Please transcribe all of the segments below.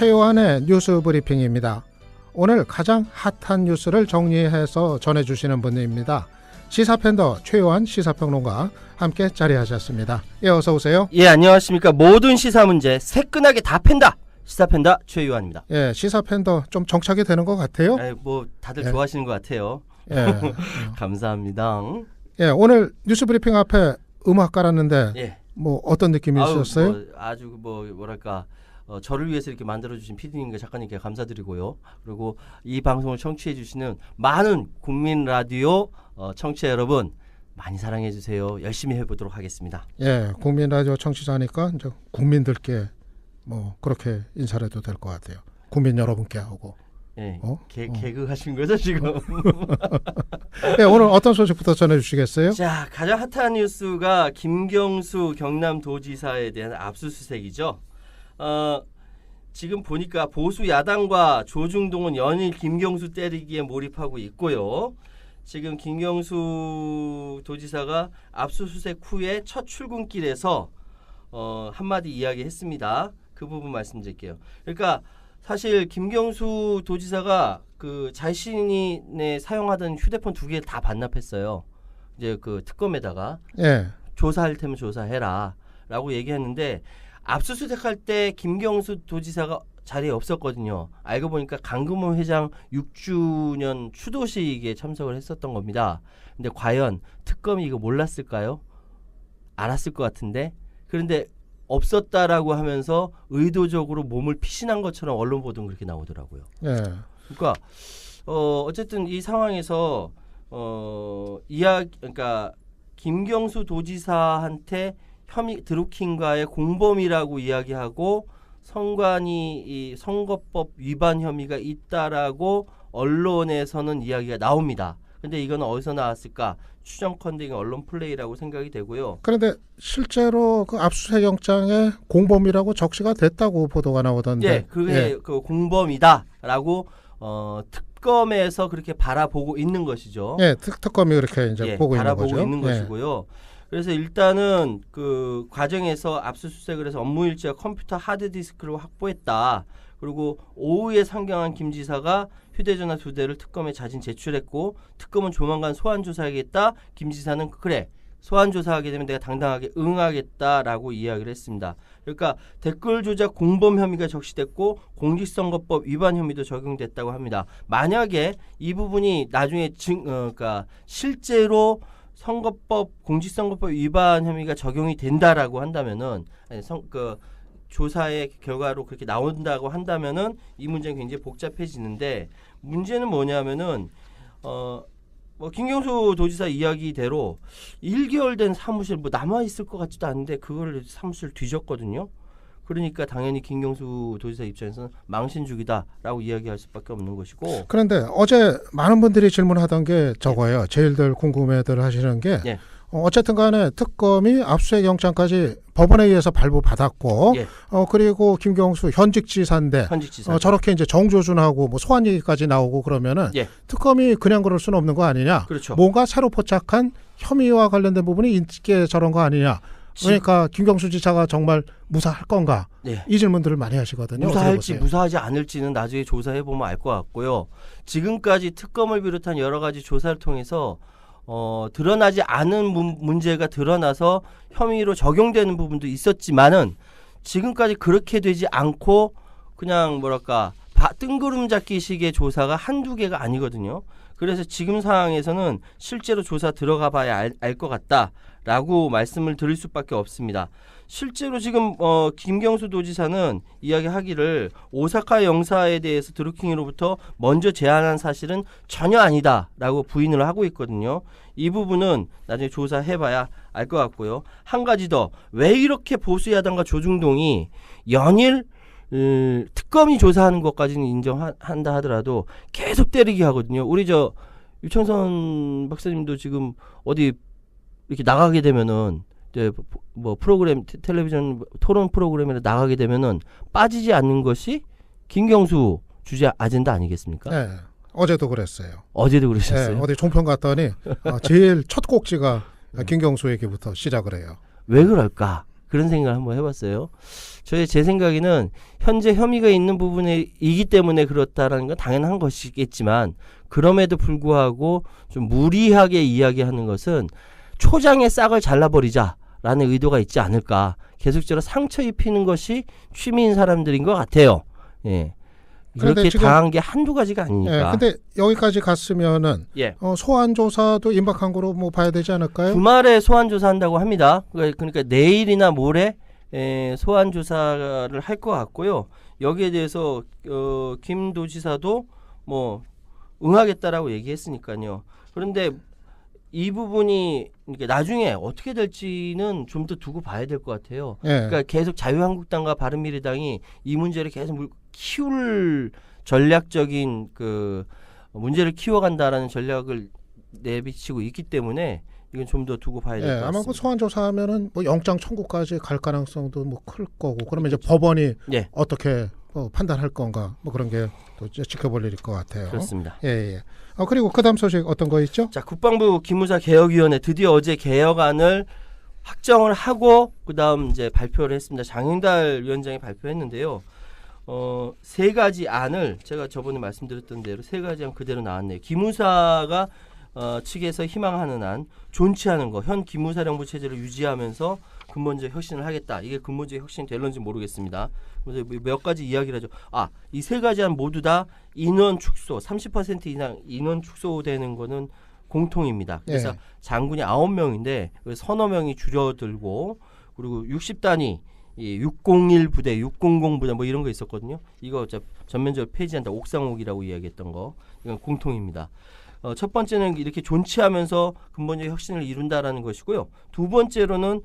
최요한의 뉴스 브리핑입니다. 오늘 가장 핫한 뉴스를 정리해서 전해주시는 분입니다. 시사팬더 최요한 시사평론가 함께 자리하셨습니다. 예, 어서 오세요. 예, 안녕하십니까. 모든 시사 문제 새끈하게 다 팬다. 시사팬더 최요한입니다. 예, 시사팬더 좀 정착이 되는 것 같아요. 뭐 다들 예. 좋아하시는 것 같아요. 예. 감사합니다. 예, 오늘 뉴스 브리핑 앞에 음악 깔았는데 예. 뭐 어떤 느낌이 있었어요? 아주 뭐랄까. 저를 위해서 이렇게 만들어주신 PD님과 작가님께 감사드리고요. 그리고 이 방송을 청취해주시는 많은 국민 라디오 청취자 여러분 많이 사랑해주세요. 열심히 해보도록 하겠습니다. 예, 국민 라디오 청취자니까 이제 국민들께 뭐 그렇게 인사를 해도 될 것 같아요. 국민 여러분께 하고. 예, 개그 하신 거죠 지금? 네, 오늘 어떤 소식부터 전해주시겠어요? 자, 가장 핫한 뉴스가 김경수 경남도지사에 대한 압수수색이죠. 지금 보니까 보수 야당과 조중동은 연일 김경수 때리기에 몰입하고 있고요. 지금 김경수 도지사가 압수수색 후에 첫 출근길에서 한마디 이야기했습니다. 그 부분 말씀드릴게요. 그러니까 사실 김경수 도지사가 그 자신이 사용하던 휴대폰 2개 다 반납했어요. 이제 그 특검에다가 예. 조사할 테면 조사해라라고 얘기했는데. 압수수색할 때 김경수 도지사가 자리에 없었거든요. 알고 보니까 강금호 회장 6주년 추도식에 참석을 했었던 겁니다. 근데 과연 특검이 이거 몰랐을까요? 알았을 것 같은데. 그런데 없었다라고 하면서 의도적으로 몸을 피신한 것처럼 언론 보도는 그렇게 나오더라고요. 예. 그러니까 어쨌든 이 상황에서 그러니까 김경수 도지사한테 혐의 드루킹과의 공범이라고 이야기하고 선관위 이 선거법 위반 혐의가 있다라고 언론에서는 이야기가 나옵니다. 근데 이건 어디서 나왔을까? 추정컨대 언론 플레이라고 생각이 되고요. 그런데 실제로 그 압수수색 영장에 공범이라고 적시가 됐다고 보도가 나오던데. 예, 그게 그 공범이다라고 특검에서 그렇게 바라보고 있는 것이죠. 예, 특검이 그렇게 이제 보고 있는 거죠. 바라보고 있는 것이고요. 그래서 일단은 그 과정에서 압수수색을 해서 업무일지와 컴퓨터 하드디스크를 확보했다. 그리고 오후에 상경한 김 지사가 휴대전화 2대를 특검에 자진 제출했고 특검은 조만간 소환조사하겠다. 김 지사는 그래 소환조사하게 되면 내가 당당하게 응하겠다라고 이야기를 했습니다. 그러니까 댓글 조작 공범 혐의가 적시됐고 공직선거법 위반 혐의도 적용됐다고 합니다. 만약에 이 부분이 나중에 그러니까 실제로 선거법 공직선거법 위반 혐의가 적용이 된다라고 한다면은 조사의 결과로 그렇게 나온다고 한다면은 이 문제는 굉장히 복잡해지는데 문제는 뭐냐면은 김경수 도지사 이야기대로 1개월 된 사무실 남아 있을 것 같지도 않은데 그걸 사무실 뒤졌거든요. 그러니까 당연히 김경수 도지사 입장에서는 망신주기다라고 이야기할 수밖에 없는 것이고. 그런데 어제 많은 분들이 질문하던 게 저거예요. 제일들 궁금해들 하시는 게 어쨌든 간에 특검이 압수수색 영장까지 법원에 의해서 발부받았고 그리고 김경수 현직 지사인데 저렇게 이제 정조준하고 뭐 소환 얘기까지 나오고 그러면은 특검이 그냥 그럴 수는 없는 거 아니냐. 그렇죠. 뭔가 새로 포착한 혐의와 관련된 부분이 있게 저런 거 아니냐. 그러니까 김경수 지사가 정말 무사할 건가? 이 질문들을 많이 하시거든요. 무사할지 무사하지 않을지는 나중에 조사해보면 알 것 같고요. 지금까지 특검을 비롯한 여러 가지 조사를 통해서 드러나지 않은 문제가 드러나서 혐의로 적용되는 부분도 있었지만은 지금까지 그렇게 되지 않고 그냥 뭐랄까 뜬구름 잡기식의 조사가 한두 개가 아니거든요. 그래서 지금 상황에서는 실제로 조사 들어가 봐야 알 것 같다라고 말씀을 드릴 수밖에 없습니다. 실제로 지금 김경수 도지사는 이야기하기를 오사카 영사에 대해서 드루킹으로부터 먼저 제안한 사실은 전혀 아니다라고 부인을 하고 있거든요. 이 부분은 나중에 조사해봐야 알 것 같고요. 한 가지 더, 왜 이렇게 보수야당과 조중동이 연일 특검이 조사하는 것까지는 인정한다 하더라도 계속 때리기 하거든요. 우리 유창선 박사님도 지금 어디 이렇게 나가게 되면은 이제 뭐 프로그램 텔레비전 토론 프로그램에 나가게 되면은 빠지지 않는 것이 김경수 주재 아젠다 아니겠습니까? 네. 어제도 그랬어요. 어제도 그러셨어요? 네, 어디 종편 갔더니 제일 첫 꼭지가 김경수 얘기부터 시작을 해요. 왜 그럴까? 그런 생각을 한번 해봤어요. 제 생각에는 현재 혐의가 있는 부분이기 때문에 그렇다라는 건 당연한 것이겠지만 그럼에도 불구하고 좀 무리하게 이야기하는 것은 초장의 싹을 잘라버리자라는 의도가 있지 않을까. 계속적으로 상처 입히는 것이 취미인 사람들인 것 같아요. 예. 그렇게 당한 게 한두 가지가 아니니까. 예, 근데 여기까지 갔으면은 예. 소환 조사도 임박한 거로 뭐 봐야 되지 않을까요? 주말에 소환 조사한다고 합니다. 그러니까 내일이나 모레 소환 조사를 할 것 같고요. 여기에 대해서 김 도지사도 뭐 응하겠다라고 얘기했으니까요. 그런데 이 부분이 나중에 어떻게 될지는 좀 더 두고 봐야 될 것 같아요. 예. 그러니까 계속 자유한국당과 바른미래당이 이 문제를 계속 키울 전략적인 그 문제를 키워간다라는 전략을 내비치고 있기 때문에 이건 좀 더 두고 봐야 될 것 같습니다. 아마 그 소환 조사하면은 뭐 영장 청구까지 갈 가능성도 뭐 클 거고 그러면 이제 법원이 예. 어떻게 판단할 건가 뭐 그런 게 또 지켜볼 일일 것 같아요. 그렇습니다. 예. 그리고 그다음 소식 어떤 거 있죠? 자, 국방부 기무사 개혁위원회 드디어 어제 개혁안을 확정을 하고 그다음 이제 발표를 했습니다. 장윤달 위원장이 발표했는데요. 세 가지 안을 제가 저번에 말씀드렸던 대로 세 가지 안 그대로 나왔네요. 기무사가 측에서 희망하는 안, 존치하는 거, 현 기무사령부 체제를 유지하면서 근본적 혁신을 하겠다. 이게 근본적 혁신이 될런지 모르겠습니다. 그래서 몇 가지 이야기를 하죠. 이 세 가지 안 모두 다 인원 축소, 30% 이상 인원 축소되는 거는 공통입니다. 그래서 장군이 9명인데 서너 명이 줄어들고 그리고 60단위 601 부대, 600 부대 뭐 이런 거 있었거든요. 이거 전면적으로 폐지한다. 옥상옥이라고 이야기했던 거. 이건 공통입니다. 첫 번째는 이렇게 존치하면서 근본적 혁신을 이룬다라는 것이고요. 두 번째로는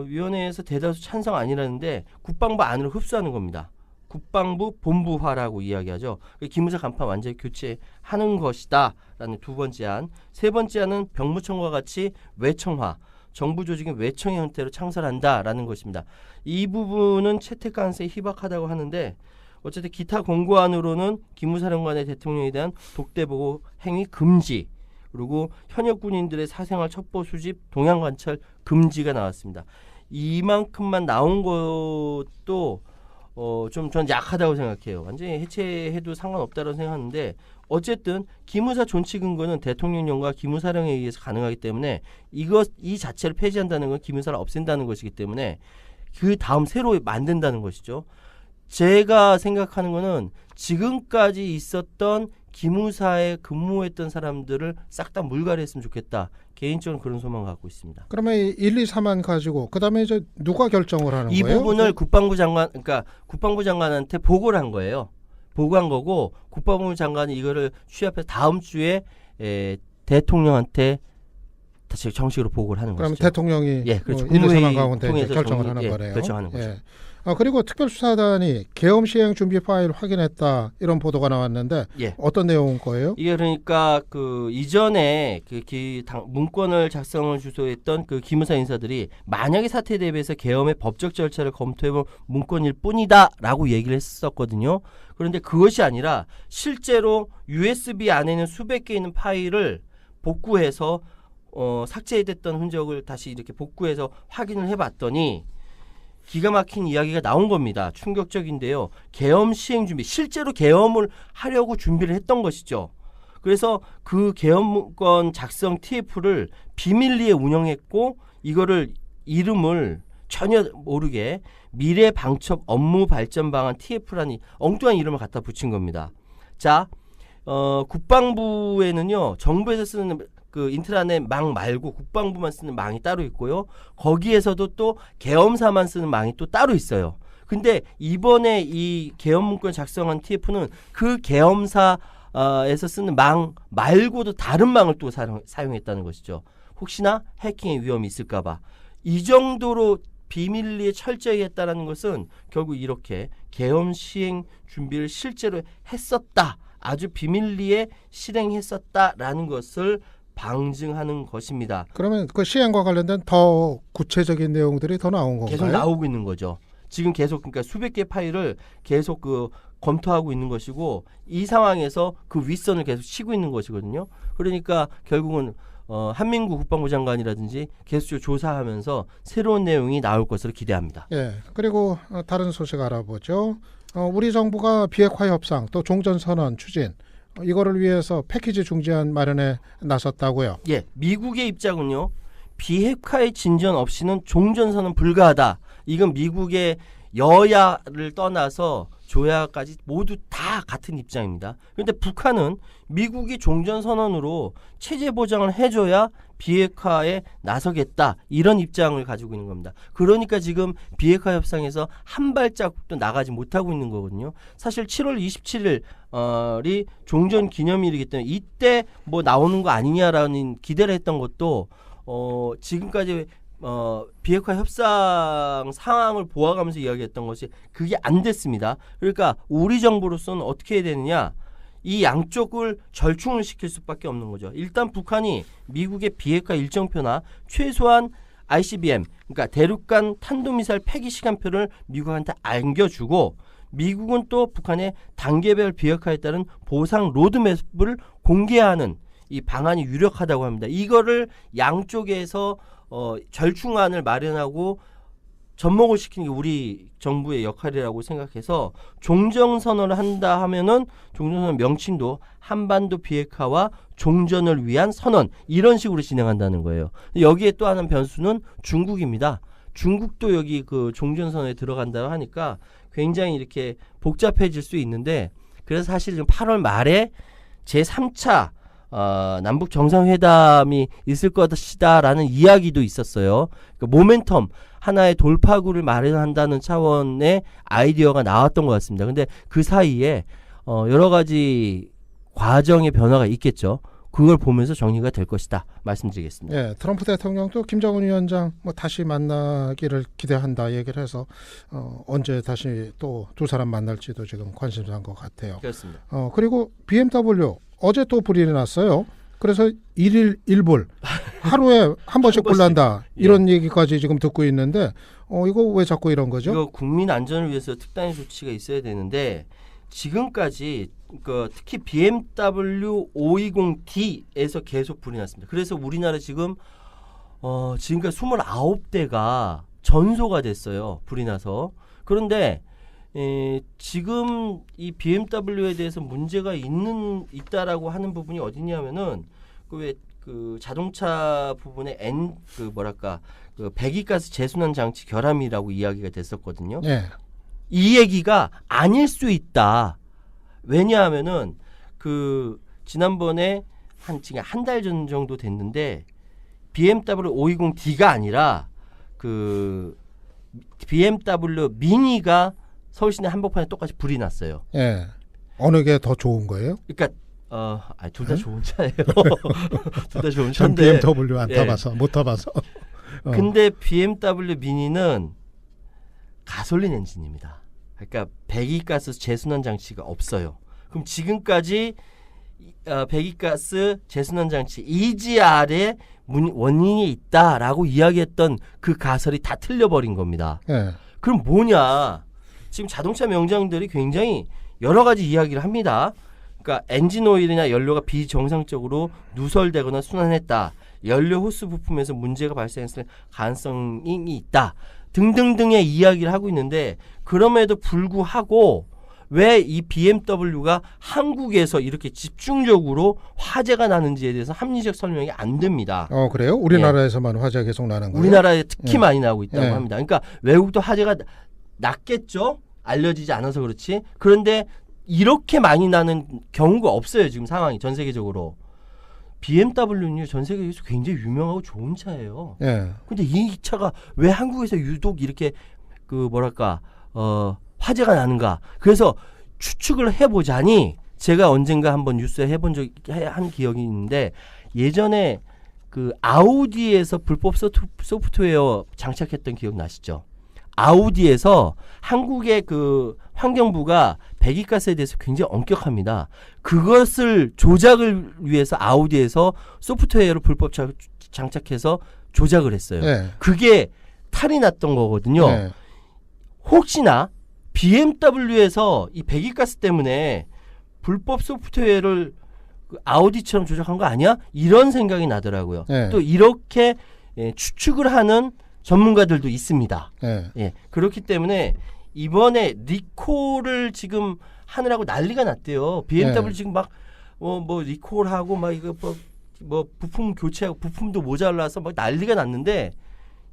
위원회에서 대다수 찬성 아니라는데 국방부 안으로 흡수하는 겁니다. 국방부 본부화라고 이야기하죠. 기무사 간판 완전히 교체하는 것이다라는 두 번째 안. 세 번째 안은 병무청과 같이 외청화. 정부 조직인 외청의 형태로 창설한다라는 것입니다. 이 부분은 채택 가능성이 희박하다고 하는데 어쨌든 기타 공고안으로는 기무사령관의 대통령에 대한 독대보고 행위 금지 그리고 현역 군인들의 사생활 첩보 수집 동향 관찰 금지가 나왔습니다. 이만큼만 나온 것도 좀 전 약하다고 생각해요. 완전히 해체해도 상관없다고 생각하는데 어쨌든 기무사 존치 근거는 대통령령과 기무사령에 의해서 가능하기 때문에 이 자체를 폐지한다는 건 기무사를 없앤다는 것이기 때문에 그 다음 새로 만든다는 것이죠. 제가 생각하는 거는 지금까지 있었던 기무사에 근무했던 사람들을 싹 다 물갈이했으면 좋겠다. 개인적으로 그런 소망을 갖고 있습니다. 그러면 1, 2, 3안 가지고 그다음에 이제 누가 결정을 하는 이 거예요? 부분을 국방부 장관한테 보고를 한 거예요. 보고한 거고 국방부 장관이 이거를 취합해서 다음 주에 대통령한테 다시 정식으로 보고를 하는 그러면 것이죠. 대통령이 그렇죠. 1, 2, 3안 가운데 통해서 결정을 하는 거네요. 결정하는 거죠. 그리고 특별수사단이 계엄 시행 준비 파일 확인했다 이런 보도가 나왔는데 어떤 내용인 거예요? 이게 그러니까 그 이전에 문건을 작성을 주소했던 그 기무사 인사들이 만약에 사태에 대비해서 계엄의 법적 절차를 검토해본 문건일 뿐이다라고 얘기를 했었거든요. 그런데 그것이 아니라 실제로 USB 안에는 수백 개 있는 파일을 복구해서 삭제됐던 흔적을 다시 이렇게 복구해서 확인을 해봤더니 기가 막힌 이야기가 나온 겁니다. 충격적인데요. 계엄 시행 준비, 실제로 계엄을 하려고 준비를 했던 것이죠. 그래서 그 계엄문 작성 TF를 비밀리에 운영했고 이거를 이름을 전혀 모르게 미래 방첩 업무 발전 방안 TF라는 엉뚱한 이름을 갖다 붙인 겁니다. 자, 국방부에는요, 정부에서 쓰는 그 인트라넷 망 말고 국방부만 쓰는 망이 따로 있고요. 거기에서도 또 계엄사만 쓰는 망이 또 따로 있어요. 근데 이번에 이 계엄 문건 작성한 TF는 그 계엄사에서 쓰는 망 말고도 다른 망을 또 사용했다는 것이죠. 혹시나 해킹의 위험이 있을까 봐. 이 정도로 비밀리에 철저히 했다는 것은 결국 이렇게 계엄 시행 준비를 실제로 했었다. 아주 비밀리에 실행했었다라는 것을 방증하는 것입니다. 그러면 그 시행과 관련된 더 구체적인 내용들이 더 나온 건가요? 계속 나오고 있는 거죠. 지금 계속 그러니까 수백 개 파일을 계속 검토하고 있는 것이고 이 상황에서 그 윗선을 계속 치고 있는 것이거든요. 그러니까 결국은 한민구 국방부 장관이라든지 계속 조사하면서 새로운 내용이 나올 것으로 기대합니다. 예. 그리고 다른 소식 알아보죠. 우리 정부가 비핵화 협상 또 종전선언 추진 이거를 위해서 패키지 중재안 마련에 나섰다고요. 예, 미국의 입장은요. 비핵화의 진전 없이는 종전선언 불가하다. 이건 미국의 여야를 떠나서 조야까지 모두 다 같은 입장입니다. 그런데 북한은 미국이 종전선언으로 체제 보장을 해줘야 비핵화에 나서겠다 이런 입장을 가지고 있는 겁니다. 그러니까 지금 비핵화 협상에서 한 발자국도 나가지 못하고 있는 거거든요. 사실 7월 27일이 종전 기념일이기 때문에 이때 뭐 나오는 거 아니냐라는 기대를 했던 것도 지금까지 비핵화 협상 상황을 보아가면서 이야기했던 것이 그게 안 됐습니다. 그러니까 우리 정부로서는 어떻게 해야 되느냐? 이 양쪽을 절충을 시킬 수밖에 없는 거죠. 일단 북한이 미국의 비핵화 일정표나 최소한 ICBM, 그러니까 대륙간 탄도미사일 폐기 시간표를 미국한테 안겨주고 미국은 또 북한의 단계별 비핵화에 따른 보상 로드맵을 공개하는 이 방안이 유력하다고 합니다. 이거를 양쪽에서 절충안을 마련하고 접목을 시키는 게 우리 정부의 역할이라고 생각해서 종전선언을 한다 하면은 종전선언 명칭도 한반도 비핵화와 종전을 위한 선언 이런 식으로 진행한다는 거예요. 여기에 또 하나 변수는 중국입니다. 중국도 여기 그 종전선언에 들어간다고 하니까 굉장히 이렇게 복잡해질 수 있는데 그래서 사실 지금 8월 말에 제3차 남북 정상회담이 있을 것이다라는 이야기도 있었어요. 그러니까 모멘텀 하나의 돌파구를 마련한다는 차원의 아이디어가 나왔던 것 같습니다. 근데 그 사이에 여러 가지 과정의 변화가 있겠죠. 그걸 보면서 정리가 될 것이다 말씀드리겠습니다. 예, 트럼프 대통령도 김정은 위원장 뭐 다시 만나기를 기대한다 얘기를 해서 언제 다시 또 두 사람 만날지도 지금 관심사인 것 같아요. 그렇습니다. 그리고 BMW 어제 또 불이 났어요. 그래서 1일 1불 하루에 한 번씩 불난다 이런 얘기까지 지금 듣고 있는데 이거 왜 자꾸 이런 거죠? 이거 국민 안전을 위해서 특단의 조치가 있어야 되는데 지금까지 특히 BMW 520D에서 계속 불이 났습니다. 그래서 우리나라 지금 지금까지 29대가 전소가 됐어요. 불이 나서. 그런데 지금 이 BMW에 대해서 문제가 있다라고 하는 부분이 어디냐면은 그 자동차 부분에 배기가스 재순환 장치 결함이라고 이야기가 됐었거든요. 네. 이 얘기가 아닐 수 있다. 왜냐하면은 지난번에 지금 한 달 전 정도 됐는데 BMW 520D가 아니라 BMW 미니가 서울시내 한복판에 똑같이 불이 났어요. 예. 어느 게 더 좋은 거예요? 그러니까 둘 다 좋은 차예요. 둘 다 좋은 전 차인데. BMW 안 타봐서 못 타봐서. 근데 BMW 미니는 가솔린 엔진입니다. 그러니까 배기가스 재순환 장치가 없어요. 그럼 지금까지 배기가스 재순환 장치 EGR에 원인이 있다라고 이야기했던 그 가설이 다 틀려버린 겁니다. 예. 그럼 뭐냐? 지금 자동차 명장들이 굉장히 여러 가지 이야기를 합니다. 그러니까 엔진 오일이나 연료가 비정상적으로 누설되거나 순환했다. 연료 호스 부품에서 문제가 발생했을 가능성이 있다. 등등등의 이야기를 하고 있는데 그럼에도 불구하고 왜 이 BMW가 한국에서 이렇게 집중적으로 화재가 나는지에 대해서 합리적 설명이 안 됩니다. 그래요? 우리나라에서만 화재가 계속 나는 거예요? 우리나라에 특히 많이 나오고 있다고 예. 합니다. 그러니까 외국도 화재가 났겠죠? 알려지지 않아서 그렇지. 그런데 이렇게 많이 나는 경우가 없어요. 지금 상황이 전 세계적으로. BMW는 전 세계에서 굉장히 유명하고 좋은 차예요. 예. 근데 이 차가 왜 한국에서 유독 이렇게 화재가 나는가? 그래서 추측을 해보자니 제가 언젠가 한번 뉴스에 한 기억이 있는데 예전에 아우디에서 불법 소프트웨어 장착했던 기억 나시죠? 아우디에서 한국의 환경부가 배기가스에 대해서 굉장히 엄격합니다. 그것을 조작을 위해서 아우디에서 소프트웨어를 불법 장착해서 조작을 했어요. 네. 그게 탈이 났던 거거든요. 네. 혹시나 BMW에서 이 배기가스 때문에 불법 소프트웨어를 그 아우디처럼 조작한 거 아니야? 이런 생각이 나더라고요. 네. 또 이렇게 추측을 하는 전문가들도 있습니다. 네. 예, 그렇기 때문에 이번에 리콜을 지금 하느라고 난리가 났대요. BMW 네. 지금 막 뭐 리콜하고 막 이거 뭐 부품 교체하고 부품도 모자라서 막 난리가 났는데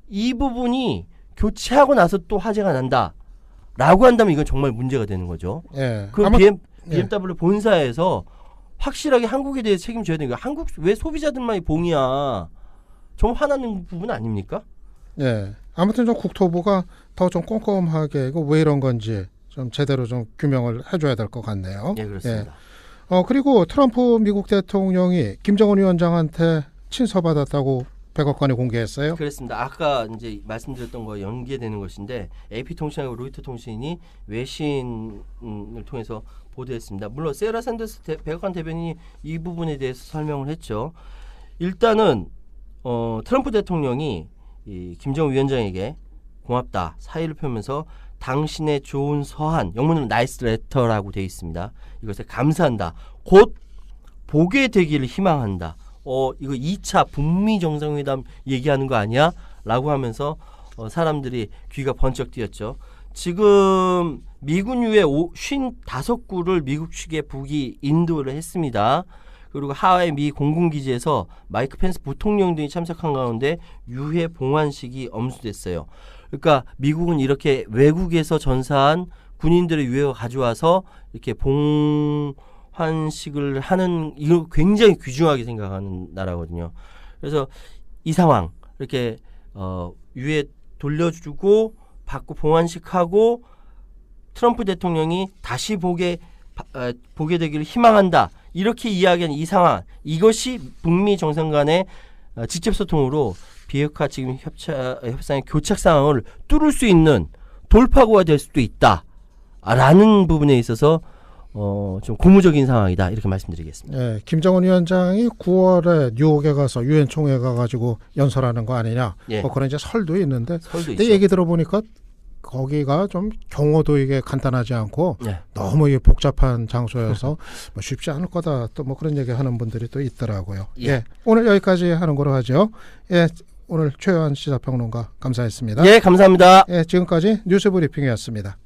이 부분이 교체하고 나서 또 화재가 난다라고 한다면 이건 정말 문제가 되는 거죠. 예. 그 아마- BMW 본사에서 확실하게 한국에 대해 책임져야 되는 거야. 한국 왜 소비자들만이 봉이야? 좀 화나는 부분 아닙니까? 예. 아무튼 좀 국토부가 더 좀 꼼꼼하게 이거 왜 이런 건지 좀 제대로 좀 규명을 해줘야 될 것 같네요. 예, 그렇습니다. 그리고 트럼프 미국 대통령이 김정은 위원장한테 친서받았다고 백악관이 공개했어요. 그렇습니다. 아까 이제 말씀드렸던 거 연계되는 것인데 AP통신하고 로이터 통신이 외신을 통해서 보도했습니다. 물론 세라 샌더스 백악관 대변인이 이 부분에 대해서 설명을 했죠. 일단은 트럼프 대통령이 이 김정은 위원장에게 고맙다 사의를 표하면서 당신의 좋은 서한, 영문으로 나이스 레터라고 되어 있습니다. 이것에 감사한다. 곧 보게 되기를 희망한다. 이거 2차 북미 정상회담 얘기하는 거 아니야? 라고 하면서 사람들이 귀가 번쩍 뛰었죠. 지금 미군 유해 55구를 미국 측에 북이 인도를 했습니다. 그리고 하와이 미 공군기지에서 마이크 펜스 부통령 등이 참석한 가운데 유해 봉환식이 엄수됐어요. 그러니까 미국은 이렇게 외국에서 전사한 군인들의 유해를 가져와서 이렇게 봉환식을 하는 이걸 굉장히 귀중하게 생각하는 나라거든요. 그래서 이 상황 이렇게 유해 돌려주고 받고 봉환식하고 트럼프 대통령이 다시 보게 되기를 희망한다. 이렇게 이야기한 이 상황 이것이 북미 정상 간의 직접 소통으로 비핵화 지금 협상의 교착 상황을 뚫을 수 있는 돌파구가 될 수도 있다라는 부분에 있어서 좀 고무적인 상황이다 이렇게 말씀드리겠습니다. 예, 김정은 위원장이 9월에 뉴욕에 가서 유엔 총회 가가지고 연설하는 거 아니냐. 예. 그런 이제 설도 있는데, 설도 근데 있죠. 얘기 들어보니까 거기가 좀 경호도 이게 간단하지 않고 네. 너무 이게 복잡한 장소여서 뭐 쉽지 않을 거다 또 뭐 그런 얘기 하는 분들이 또 있더라고요. 예. 예, 오늘 여기까지 하는 거로 하죠. 예, 오늘 최요한 시사평론가 감사했습니다. 예, 감사합니다. 예, 지금까지 뉴스브리핑이었습니다.